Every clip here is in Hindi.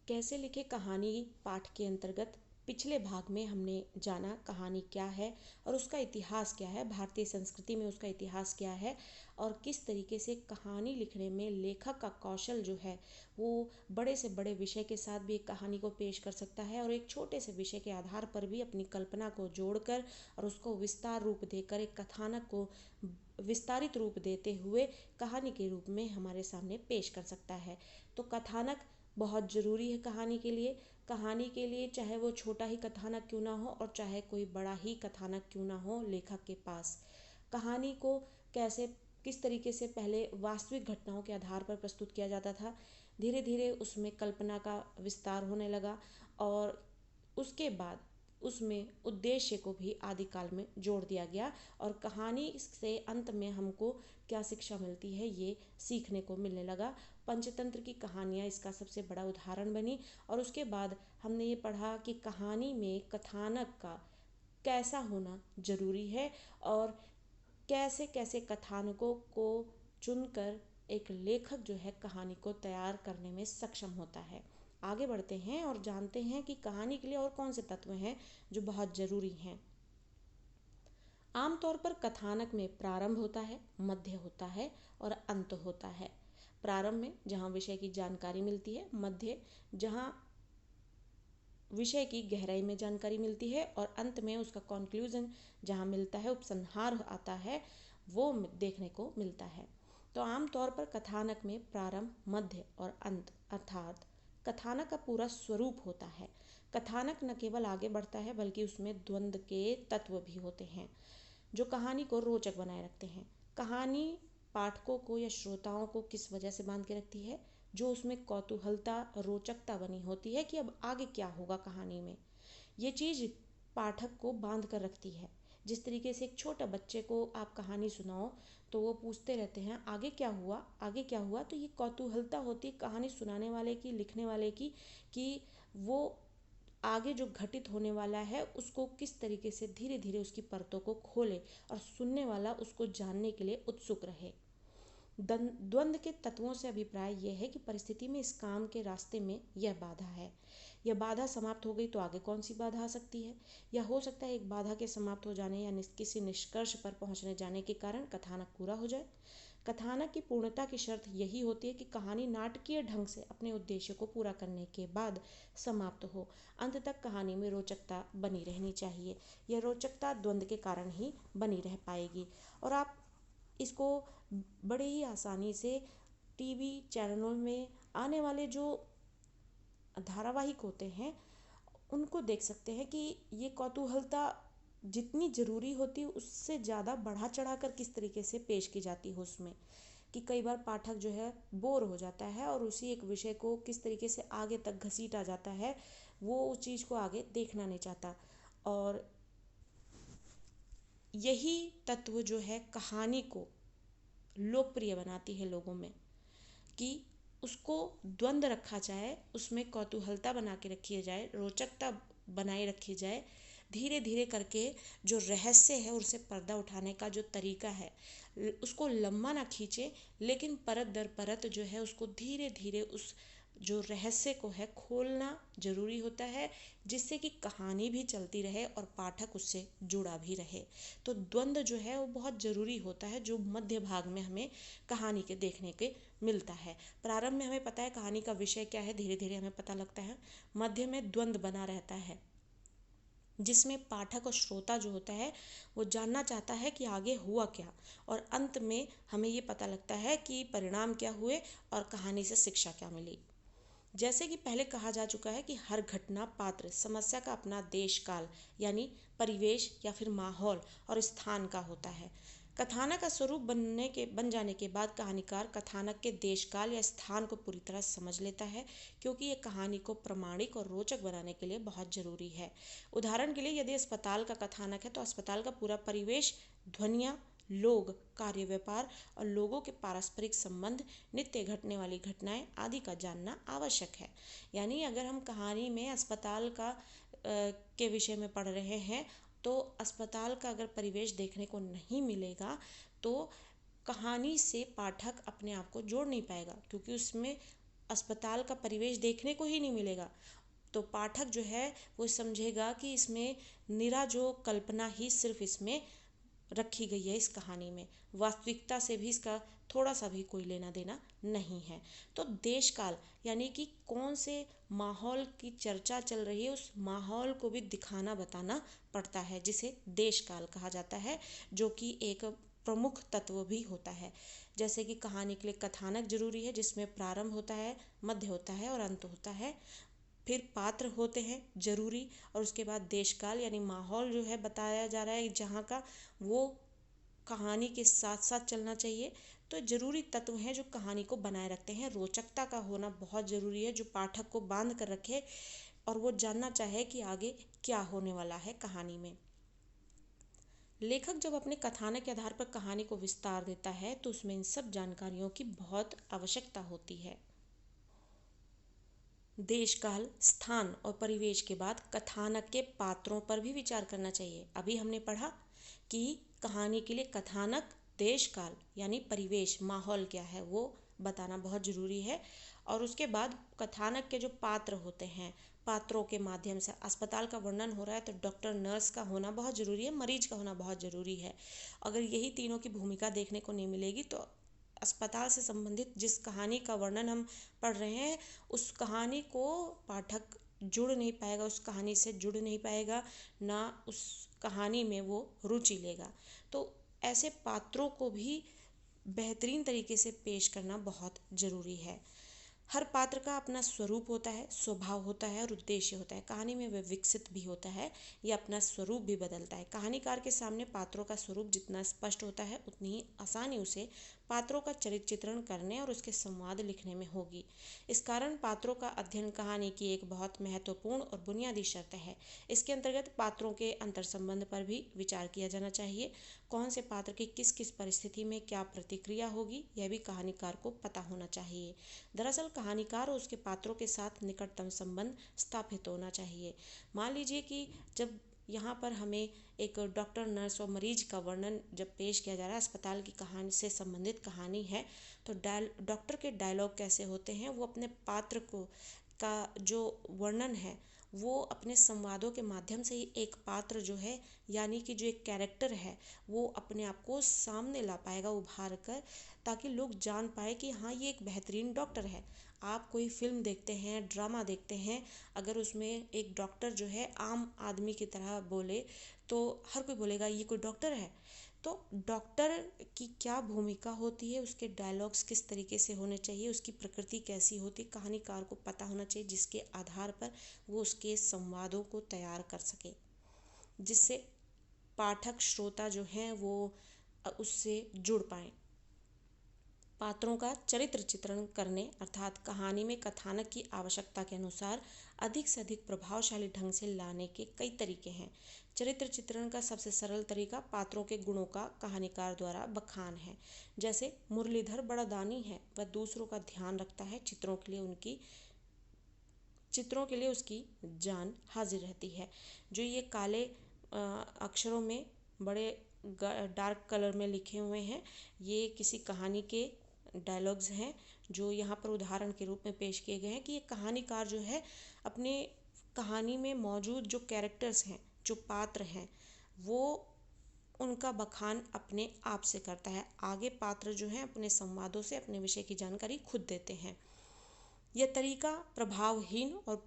कैसे लिखे कहानी पाठ के अंतर्गत पिछले भाग में हमने जाना कहानी क्या है और उसका इतिहास क्या है, भारतीय संस्कृति में उसका इतिहास क्या है और किस तरीके से कहानी लिखने में लेखक का कौशल जो है वो बड़े से बड़े विषय के साथ भी एक कहानी को पेश कर सकता है और एक छोटे से विषय के आधार पर भी अपनी कल्पना को जोड़कर और उसको विस्तार रूप देकर एक कथानक को विस्तारित रूप देते हुए कहानी के रूप में हमारे सामने पेश कर सकता है। तो कथानक बहुत ज़रूरी है कहानी के लिए चाहे वो छोटा ही कथानक क्यों ना हो और चाहे कोई बड़ा ही कथानक क्यों ना हो लेखक के पास। कहानी को कैसे किस तरीके से पहले वास्तविक घटनाओं के आधार पर प्रस्तुत किया जाता था, धीरे धीरे उसमें कल्पना का विस्तार होने लगा और उसके बाद उसमें उद्देश्य को भी आदिकाल में जोड़ दिया गया और कहानी से अंत में हमको क्या शिक्षा मिलती है ये सीखने को मिलने लगा। पंचतंत्र की कहानियाँ इसका सबसे बड़ा उदाहरण बनी और उसके बाद हमने ये पढ़ा कि कहानी में कथानक का कैसा होना जरूरी है और कैसे कैसे कथानकों को चुनकर एक लेखक जो है कहानी को तैयार करने में सक्षम होता है। आगे बढ़ते हैं और जानते हैं कि कहानी के लिए और कौन से तत्व हैं जो बहुत ज़रूरी हैं। आमतौर पर कथानक में प्रारंभ होता है, मध्य होता है और अंत होता है। प्रारंभ में जहाँ विषय की जानकारी मिलती है, मध्य जहाँ विषय की गहराई में जानकारी मिलती है और अंत में उसका कॉन्क्लूजन जहाँ मिलता है, उपसंहार आता है, वो देखने को मिलता है। तो आमतौर पर कथानक में प्रारंभ, मध्य और अंत अर्थात कथानक का पूरा स्वरूप होता है। कथानक न केवल आगे बढ़ता है बल्कि उसमें द्वंद्व के तत्व भी होते हैं जो कहानी को रोचक बनाए रखते हैं। कहानी पाठकों को या श्रोताओं को किस वजह से बांध के रखती है, जो उसमें कौतूहलता रोचकता बनी होती है कि अब आगे क्या होगा कहानी में। ये चीज़ पाठक को बांध कर रखती है। जिस तरीके से एक छोटा बच्चे को आप कहानी सुनाओ तो वो पूछते रहते हैं आगे क्या हुआ, आगे क्या हुआ। तो ये कौतूहलता होती है कहानी सुनाने वाले की, लिखने वाले की, कि वो आगे जो घटित होने वाला है उसको किस तरीके से धीरे धीरे उसकी परतों को खोले और सुनने वाला उसको जानने के लिए उत्सुक रहे। द्वंद्व के तत्वों से अभिप्राय यह है कि परिस्थिति में इस काम के रास्ते में यह बाधा है, यह बाधा समाप्त हो गई तो आगे कौन सी बाधा आ सकती है, या हो सकता है एक बाधा के समाप्त हो जाने या किसी निष्कर्ष पर पहुंचने जाने के कारण कथानक पूरा हो जाए। कथानक की पूर्णता की शर्त यही होती है कि कहानी नाटकीय ढंग से अपने उद्देश्य को पूरा करने के बाद समाप्त हो। अंत तक कहानी में रोचकता बनी रहनी चाहिए। यह रोचकता द्वंद्व के कारण ही बनी रह पाएगी और आप इसको बड़े ही आसानी से टीवी चैनलों में आने वाले जो धारावाहिक होते हैं उनको देख सकते हैं कि ये कौतूहलता जितनी ज़रूरी होती है उससे ज़्यादा बढ़ा चढ़ा कर किस तरीके से पेश की जाती है उसमें, कि कई बार पाठक जो है बोर हो जाता है और उसी एक विषय को किस तरीके से आगे तक घसीटा जाता है, वो उस चीज़ को आगे देखना नहीं चाहता। और यही तत्व जो है कहानी को लोकप्रिय बनाती है लोगों में, कि उसको द्वंद्व रखा जाए, उसमें कौतूहलता बना के रखी जाए, रोचकता बनाए रखी जाए। धीरे धीरे करके जो रहस्य है उससे पर्दा उठाने का जो तरीका है उसको लंबा ना खींचे, लेकिन परत दर परत जो है उसको धीरे धीरे उस जो रहस्य को है खोलना जरूरी होता है, जिससे कि कहानी भी चलती रहे और पाठक उससे जुड़ा भी रहे। तो द्वंद्व जो है वो बहुत ज़रूरी होता है जो मध्य भाग में हमें कहानी के देखने के मिलता है। प्रारंभ में हमें पता है कहानी का विषय क्या है, धीरे धीरे हमें पता लगता है। मध्य में द्वंद्व बना रहता है जिसमें पाठक और श्रोता जो होता है वो जानना चाहता है कि आगे हुआ क्या, और अंत में हमें ये पता लगता है कि परिणाम क्या हुए और कहानी से शिक्षा क्या मिली। जैसे कि पहले कहा जा चुका है कि हर घटना पात्र समस्या का अपना देश काल यानी परिवेश या फिर माहौल और स्थान का होता है। कथानक का स्वरूप बन जाने के बाद कहानीकार कथानक के देश काल या स्थान को पूरी तरह समझ लेता है, क्योंकि ये कहानी को प्रमाणिक और रोचक बनाने के लिए बहुत जरूरी है। उदाहरण के लिए यदि अस्पताल का कथानक है तो अस्पताल का पूरा परिवेश, ध्वनियाँ, लोग, कार्य व्यापार और लोगों के पारस्परिक संबंध, नित्य घटने वाली घटनाएं आदि का जानना आवश्यक है। यानी अगर हम कहानी में अस्पताल का के विषय में पढ़ रहे हैं तो अस्पताल का अगर परिवेश देखने को नहीं मिलेगा तो कहानी से पाठक अपने आप को जोड़ नहीं पाएगा, क्योंकि उसमें अस्पताल का परिवेश देखने को ही नहीं मिलेगा। तो पाठक जो है वो समझेगा कि इसमें निरा जो कल्पना ही सिर्फ इसमें रखी गई है, इस कहानी में वास्तविकता से भी इसका थोड़ा सा भी कोई लेना देना नहीं है। तो देश काल यानी कि कौन से माहौल की चर्चा चल रही है, उस माहौल को भी दिखाना बताना पड़ता है, जिसे देश काल कहा जाता है, जो कि एक प्रमुख तत्व भी होता है। जैसे कि कहानी के लिए कथानक जरूरी है, जिसमें प्रारंभ होता है, मध्य होता है और अंत होता है। फिर पात्र होते हैं जरूरी, और उसके बाद देश काल यानी माहौल जो है बताया जा रहा है जहाँ का, वो कहानी के साथ साथ चलना चाहिए। तो जरूरी तत्व हैं जो कहानी को बनाए रखते हैं। रोचकता का होना बहुत जरूरी है, जो पाठक को बांध कर रखे और वो जानना चाहे कि आगे क्या होने वाला है कहानी में। लेखक जब अपने कथानक के आधार पर कहानी को विस्तार देता है तो उसमें इन सब जानकारियों की बहुत आवश्यकता होती है। देश काल, स्थान और परिवेश के बाद कथानक के पात्रों पर भी विचार करना चाहिए। अभी हमने पढ़ा कि कहानी के लिए कथानक, देश काल यानी परिवेश, माहौल क्या है वो बताना बहुत ज़रूरी है। और उसके बाद कथानक के जो पात्र होते हैं, पात्रों के माध्यम से अस्पताल का वर्णन हो रहा है तो डॉक्टर नर्स का होना बहुत ज़रूरी है, मरीज का होना बहुत ज़रूरी है। अगर यही तीनों की भूमिका देखने को नहीं मिलेगी तो अस्पताल से संबंधित जिस कहानी का वर्णन हम पढ़ रहे हैं उस कहानी को पाठक जुड़ नहीं पाएगा, उस कहानी से जुड़ नहीं पाएगा, ना उस कहानी में वो रुचि लेगा। तो ऐसे पात्रों को भी बेहतरीन तरीके से पेश करना बहुत ज़रूरी है। हर पात्र का अपना स्वरूप होता है, स्वभाव होता है और उद्देश्य होता है। कहानी में वह विकसित भी होता है, या अपना स्वरूप भी बदलता है। कहानीकार के सामने पात्रों का स्वरूप जितना स्पष्ट होता है उतनी ही आसानी उसे पात्रों का चरित्र चित्रण करने और उसके संवाद लिखने में होगी। इस कारण पात्रों का अध्ययन कहानी की एक बहुत महत्वपूर्ण और बुनियादी शर्त है। इसके अंतर्गत पात्रों के अंतर संबंध पर भी विचार किया जाना चाहिए। कौन से पात्र की किस किस परिस्थिति में क्या प्रतिक्रिया होगी, यह भी कहानीकार को पता होना चाहिए। दरअसल कहानीकार और उसके पात्रों के साथ निकटतम संबंध स्थापित होना चाहिए। मान लीजिए कि जब यहाँ पर हमें एक डॉक्टर, नर्स और मरीज का वर्णन जब पेश किया जा रहा है, अस्पताल की कहानी से संबंधित कहानी है, तो डॉक्टर के डायलॉग कैसे होते हैं, वो अपने पात्र को का जो वर्णन है वो अपने संवादों के माध्यम से ही एक पात्र जो है यानी कि जो एक कैरेक्टर है वो अपने आप को सामने ला पाएगा उभार कर, ताकि लोग जान पाए कि हाँ ये एक बेहतरीन डॉक्टर है। आप कोई फिल्म देखते हैं, ड्रामा देखते हैं, अगर उसमें एक डॉक्टर जो है आम आदमी की तरह बोले तो हर कोई बोलेगा ये कोई डॉक्टर है। तो डॉक्टर की क्या भूमिका होती है, उसके डायलॉग्स किस तरीके से होने चाहिए, उसकी प्रकृति कैसी होती है, कहानीकार को पता होना चाहिए, जिसके आधार पर वो उसके संवादों को तैयार कर सके, जिससे पाठक, श्रोता जो हैं वो उससे जुड़ पाएँ। पात्रों का चरित्र चित्रण करने अर्थात कहानी में कथानक की आवश्यकता के अनुसार अधिक से अधिक प्रभावशाली ढंग से लाने के कई तरीके हैं। चरित्र चित्रण का सबसे सरल तरीका पात्रों के गुणों का कहानीकार द्वारा बखान है। जैसे मुरलीधर बड़ा दानी है, वह दूसरों का ध्यान रखता है, चित्रों के लिए उसकी जान हाजिर रहती है। जो ये काले अक्षरों में बड़े डार्क कलर में लिखे हुए हैं, ये किसी कहानी के डायलॉग्स हैं जो यहाँ पर उदाहरण के रूप में पेश किए गए हैं कि ये कहानीकार जो है अपने कहानी में मौजूद जो कैरेक्टर्स हैं, जो पात्र हैं, वो उनका बखान अपने आप से करता है। आगे पात्र जो हैं अपने संवादों से अपने विषय की जानकारी खुद देते हैं। यह तरीका प्रभावहीन और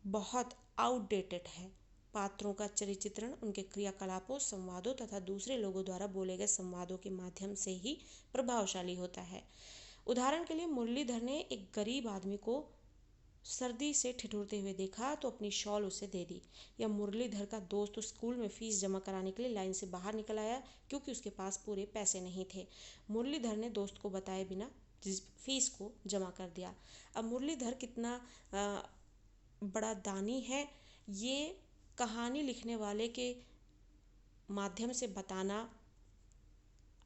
बहुत आउटडेटेड है। पात्रों का चरित्र चित्रण उनके क्रियाकलापों, संवादों तथा दूसरे लोगों द्वारा बोले गए संवादों के माध्यम से ही प्रभावशाली होता है। उदाहरण के लिए मुरलीधर ने एक गरीब आदमी को सर्दी से ठिठुरते हुए देखा तो अपनी शॉल उसे दे दी। या मुरलीधर का दोस्त स्कूल में फीस जमा कराने के लिए लाइन से बाहर निकल आया क्योंकि उसके पास पूरे पैसे नहीं थे। मुरलीधर ने दोस्त को बताए बिना फीस को जमा कर दिया। अब मुरलीधर कितना बड़ा दानी है, ये कहानी लिखने वाले के माध्यम से बताना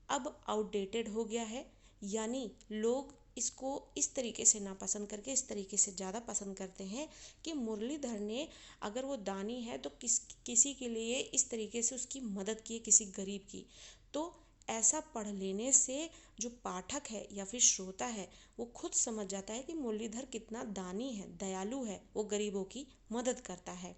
अब आउटडेटेड हो गया है। यानी लोग इसको इस तरीके से ना पसंद करके इस तरीके से ज़्यादा पसंद करते हैं कि मुरलीधर ने अगर वो दानी है तो किसी के लिए इस तरीके से उसकी मदद की, किसी गरीब की। तो ऐसा पढ़ लेने से जो पाठक है या फिर श्रोता है वो खुद समझ जाता है कि मुरलीधर कितना दानी है, दयालु है, वो गरीबों की मदद करता है।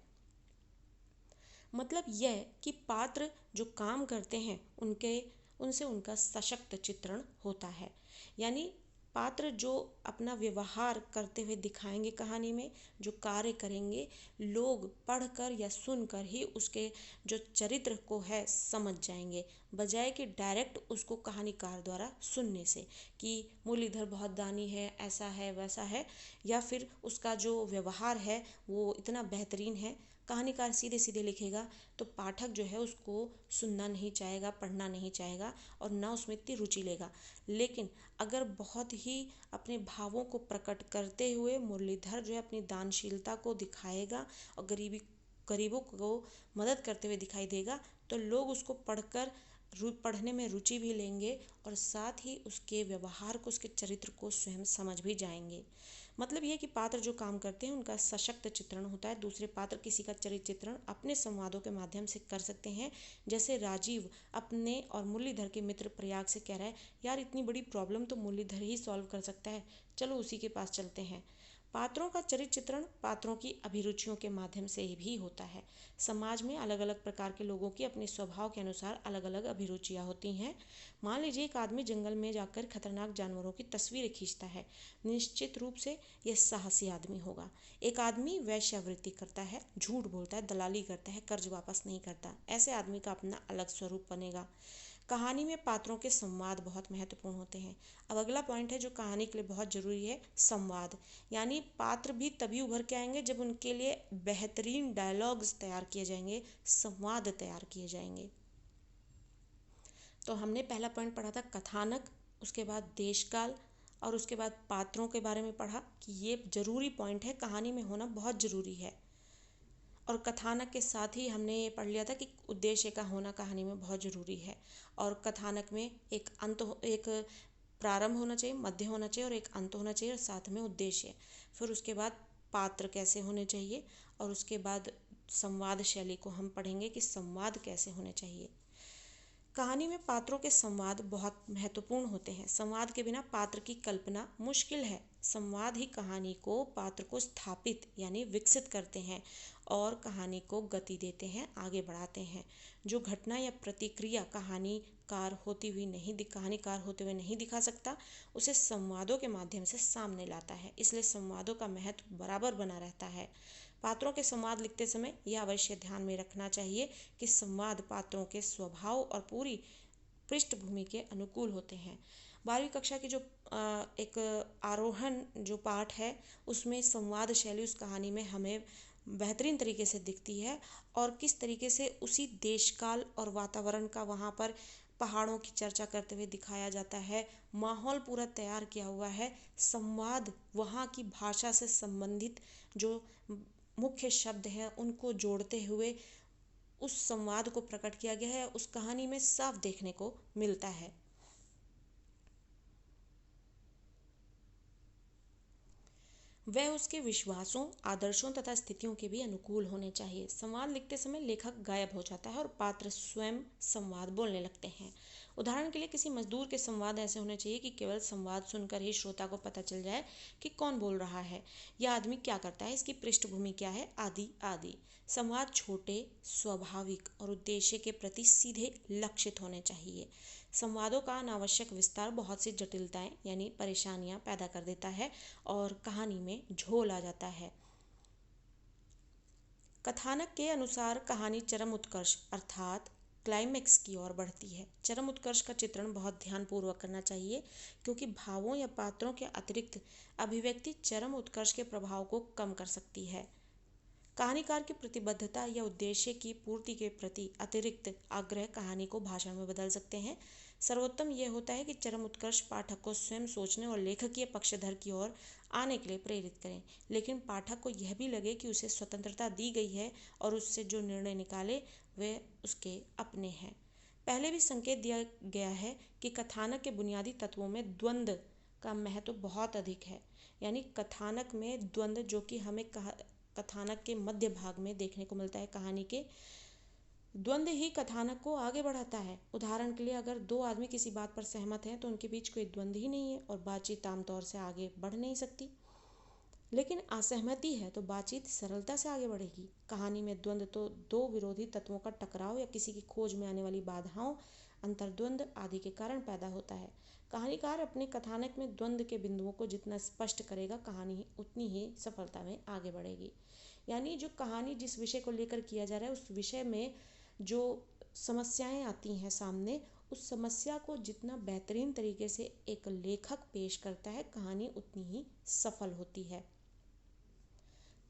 मतलब यह कि पात्र जो काम करते हैं उनसे उनका सशक्त चित्रण होता है। यानी पात्र जो अपना व्यवहार करते हुए दिखाएंगे कहानी में, जो कार्य करेंगे, लोग पढ़कर या सुनकर ही उसके जो चरित्र को है समझ जाएंगे, बजाय कि डायरेक्ट उसको कहानीकार द्वारा सुनने से कि मुरलीधर बहुत दानी है, ऐसा है वैसा है, या फिर उसका जो व्यवहार है वो इतना बेहतरीन है। कहानीकार सीधे सीधे लिखेगा तो पाठक जो है उसको सुनना नहीं चाहेगा, पढ़ना नहीं चाहेगा और ना उसमें इतनी रुचि लेगा। लेकिन अगर बहुत ही अपने भावों को प्रकट करते हुए मुरलीधर जो है अपनी दानशीलता को दिखाएगा और गरीबों को मदद करते हुए दिखाई देगा, तो लोग उसको पढ़ने में रुचि भी लेंगे और साथ ही उसके व्यवहार को, उसके चरित्र को स्वयं समझ भी जाएंगे। मतलब ये कि पात्र जो काम करते हैं उनका सशक्त चित्रण होता है। दूसरे पात्र किसी का चरित्र चित्रण अपने संवादों के माध्यम से कर सकते हैं। जैसे राजीव अपने और मुरलीधर के मित्र प्रयाग से कह रहा है, यार इतनी बड़ी प्रॉब्लम तो मुरलीधर ही सॉल्व कर सकता है, चलो उसी के पास चलते हैं। पात्रों का चरित्र चित्रण पात्रों की अभिरुचियों के माध्यम से भी होता है। समाज में अलग अलग प्रकार के लोगों की अपने स्वभाव के अनुसार अलग अलग अभिरुचियां होती हैं। मान लीजिए एक आदमी जंगल में जाकर खतरनाक जानवरों की तस्वीरें खींचता है, निश्चित रूप से यह साहसी आदमी होगा। एक आदमी वैश्यावृत्ति करता है, झूठ बोलता है, दलाली करता है, कर्ज वापस नहीं करता, ऐसे आदमी का अपना अलग स्वरूप बनेगा। कहानी में पात्रों के संवाद बहुत महत्वपूर्ण होते हैं। अब अगला पॉइंट है जो कहानी के लिए बहुत जरूरी है, संवाद। यानी पात्र भी तभी उभर के आएंगे जब उनके लिए बेहतरीन डायलॉग्स तैयार किए जाएंगे, संवाद तैयार किए जाएंगे। तो हमने पहला पॉइंट पढ़ा था कथानक, उसके बाद देशकाल और उसके बाद पात्रों के बारे में पढ़ा कि ये जरूरी पॉइंट है, कहानी में होना बहुत जरूरी है। और कथानक के साथ ही हमने ये पढ़ लिया था कि उद्देश्य का होना कहानी में बहुत ज़रूरी है। और कथानक में एक प्रारंभ होना चाहिए, मध्य होना चाहिए और एक अंत होना चाहिए और साथ में उद्देश्य। फिर उसके बाद पात्र कैसे होने चाहिए और उसके बाद संवाद शैली को हम पढ़ेंगे कि संवाद कैसे होने चाहिए। कहानी में पात्रों के संवाद बहुत महत्वपूर्ण होते हैं। संवाद के बिना पात्र की कल्पना मुश्किल है। संवाद ही कहानी को, पात्र को स्थापित यानी विकसित करते हैं और कहानी को गति देते हैं, आगे बढ़ाते हैं। जो घटना या प्रतिक्रिया कहानीकार होते हुए नहीं दिखा सकता, उसे संवादों के माध्यम से सामने लाता है। इसलिए संवादों का महत्व बराबर बना रहता है। पात्रों के संवाद लिखते समय यह अवश्य ध्यान में रखना चाहिए कि संवाद पात्रों के स्वभाव और पूरी पृष्ठभूमि के अनुकूल होते हैं। 12वीं कक्षा की जो एक आरोहण जो पाठ है उसमें संवाद शैली उस कहानी में हमें बेहतरीन तरीके से दिखती है और किस तरीके से उसी देश काल और वातावरण का वहाँ पर पहाड़ों की चर्चा करते हुए दिखाया जाता है। माहौल पूरा तैयार किया हुआ है। संवाद वहाँ की भाषा से संबंधित जो मुख्य शब्द हैं उनको जोड़ते हुए उस संवाद को प्रकट किया गया है, उस कहानी में साफ देखने को मिलता है। वह उसके विश्वासों, आदर्शों तथा स्थितियों के भी अनुकूल होने चाहिए। संवाद लिखते समय लेखक गायब हो जाता है और पात्र स्वयं संवाद बोलने लगते हैं। उदाहरण के लिए किसी मजदूर के संवाद ऐसे होने चाहिए कि केवल संवाद सुनकर ही श्रोता को पता चल जाए कि कौन बोल रहा है, यह आदमी क्या करता है, इसकी पृष्ठभूमि क्या है, आदि आदि। संवाद छोटे, स्वाभाविक और उद्देश्य के प्रति सीधे लक्षित होने चाहिए। संवादों का अनावश्यक विस्तार बहुत सी जटिलताएं यानी परेशानियां पैदा कर देता है और कहानी में झोल आ जाता है। कथानक के अनुसार कहानी चरम उत्कर्ष अर्थात क्लाइमेक्स की ओर बढ़ती है। चरम उत्कर्ष का चित्रण बहुत ध्यानपूर्वक करना चाहिए क्योंकि भावों या पात्रों के अतिरिक्त अभिव्यक्ति चरम उत्कर्ष के प्रभाव को कम कर सकती है। कहानीकार की प्रतिबद्धता या उद्देश्य की पूर्ति के प्रति अतिरिक्त आग्रह कहानी को भाषण में बदल सकते हैं। सर्वोत्तम यह होता है कि चरम उत्कर्ष पाठक को स्वयं सोचने और लेखकीय पक्षधर की ओर आने के लिए प्रेरित करें, लेकिन पाठक को यह भी लगे कि उसे स्वतंत्रता दी गई है और उससे जो निर्णय निकाले वे उसके अपने हैं। पहले भी संकेत दिया गया है कि कथानक के बुनियादी तत्वों में द्वंद्व का महत्व बहुत अधिक है। यानी कथानक में द्वंद्व जो कि हमें कथानक के मध्य भाग में देखने को मिलता है कहानी के, द्वंद्व ही कथानक को आगे बढ़ाता है। उदाहरण के लिए अगर दो आदमी किसी बात पर सहमत हैं तो उनके बीच कोई द्वंद्व ही नहीं है और बातचीत आमतौर से आगे बढ़ नहीं सकती। लेकिन असहमति है तो बातचीत सरलता से आगे बढ़ेगी। कहानी में द्वंद्व तो दो विरोधी तत्वों का टकराव या किसी की खोज में आने वाली बाधाओं, अंतर्द्वंद आदि के कारण पैदा होता है। कहानीकार अपने कथानक में द्वंद्व के बिंदुओं को जितना स्पष्ट करेगा, कहानी उतनी ही सफलता में आगे बढ़ेगी। यानी जो कहानी जिस विषय को लेकर किया जा रहा है, उस विषय में जो समस्याएं आती हैं सामने, उस समस्या को जितना बेहतरीन तरीके से एक लेखक पेश करता है, कहानी उतनी ही सफल होती है।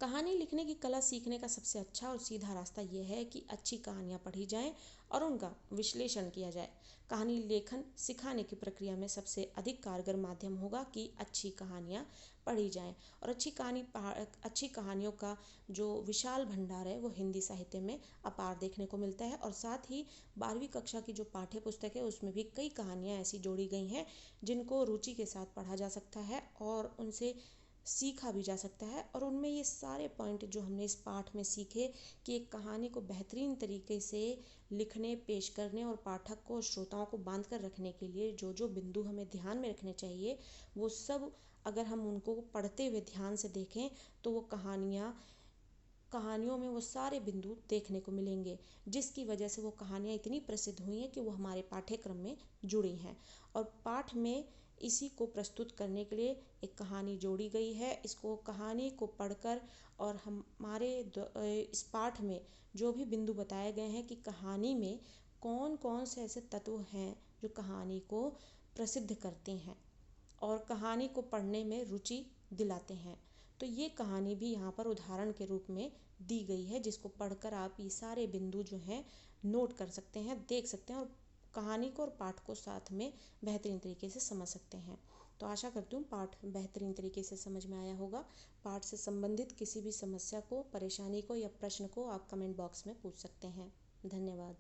कहानी लिखने की कला सीखने का सबसे अच्छा और सीधा रास्ता यह है कि अच्छी कहानियाँ पढ़ी जाएं और उनका विश्लेषण किया जाए। कहानी लेखन सिखाने की प्रक्रिया में सबसे अधिक कारगर माध्यम होगा कि अच्छी कहानियाँ पढ़ी जाएं। और अच्छी कहानियों का जो विशाल भंडार है वो हिंदी साहित्य में अपार देखने को मिलता है। और साथ ही 12वीं कक्षा की जो पाठ्य पुस्तक है उसमें भी कई कहानियाँ ऐसी जोड़ी गई हैं जिनको रुचि के साथ पढ़ा जा सकता है और उनसे सीखा भी जा सकता है। और उनमें ये सारे पॉइंट जो हमने इस पाठ में सीखे कि एक कहानी को बेहतरीन तरीके से लिखने, पेश करने और पाठक को, श्रोताओं को बांध कर रखने के लिए जो जो बिंदु हमें ध्यान में रखने चाहिए, वो सब अगर हम उनको पढ़ते हुए ध्यान से देखें तो वो कहानियों में वो सारे बिंदु देखने को मिलेंगे, जिसकी वजह से वो कहानियाँ इतनी प्रसिद्ध हुई हैं कि वो हमारे पाठ्यक्रम में जुड़ी हैं। और पाठ में इसी को प्रस्तुत करने के लिए एक कहानी जोड़ी गई है। इसको कहानी को पढ़कर और हमारे इस पाठ में जो भी बिंदु बताए गए हैं कि कहानी में कौन कौन से ऐसे तत्व हैं जो कहानी को प्रसिद्ध करते हैं और कहानी को पढ़ने में रुचि दिलाते हैं, तो ये कहानी भी यहाँ पर उदाहरण के रूप में दी गई है, जिसको पढ़कर आप ये सारे बिंदु जो हैं नोट कर सकते हैं, देख सकते हैं और कहानी को और पाठ को साथ में बेहतरीन तरीके से समझ सकते हैं। तो आशा करती हूँ पाठ बेहतरीन तरीके से समझ में आया होगा। पाठ से संबंधित किसी भी समस्या को, परेशानी को या प्रश्न को आप कमेंट बॉक्स में पूछ सकते हैं। धन्यवाद।